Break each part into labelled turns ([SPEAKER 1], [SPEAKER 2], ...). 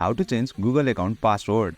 [SPEAKER 1] How to change Google account password.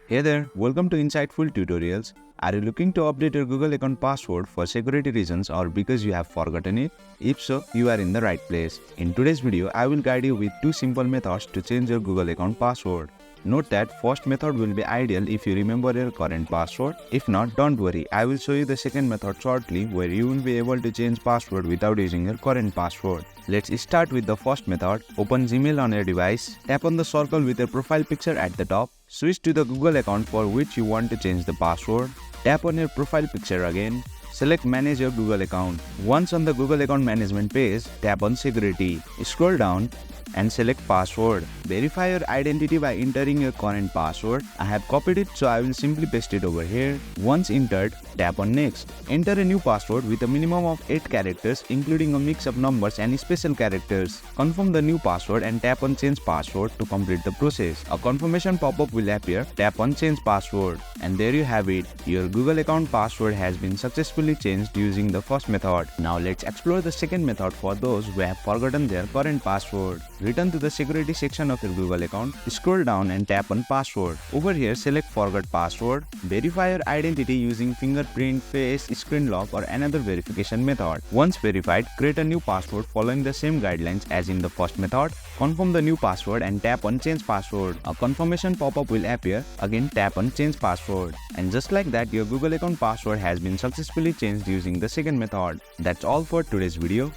[SPEAKER 1] Hey there, welcome to Insightful Tutorials. Are you looking to update your Google account password for security reasons or because you have forgotten it? If so, you are in the right place. In today's video, I will guide you with two simple methods to change your Google account password. Note that first method will be ideal if you remember your current password. If not, don't worry, I will show you the second method shortly where you will be able to change password without using your current password. Let's start with the first method. Open Gmail on your device. Tap on the circle with your profile picture at the top. Switch to the Google account for which you want to change the password. Tap on your profile picture again. Select Manage your Google account. Once on the Google account management page, tap on Security. Scroll down and select Password. Verify your identity by entering your current password. I have copied it, so I will simply paste it over here. Once entered, tap on Next. Enter a new password with a minimum of 8 characters, including a mix of numbers and special characters. Confirm the new password and tap on Change Password to complete the process. A confirmation pop-up will appear. Tap on Change Password. And there you have it. Your Google account password has been successfully changed using the first method. Now let's explore the second method for those who have forgotten their current password. Return to the security section of your Google account. Scroll down and tap on Password. Over here, select Forgot Password. Verify your identity using fingerprint, face, screen lock or another verification method. Once verified, create a new password following the same guidelines as in the first method. Confirm the new password and tap on Change Password. A confirmation pop-up will appear. Again, tap on Change Password. And just like that, your Google account password has been successfully changed using the second method. That's all for today's video.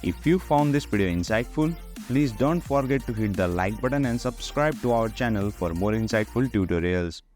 [SPEAKER 1] If you found this video insightful, please don't forget to hit the like button and subscribe to our channel for more insightful tutorials.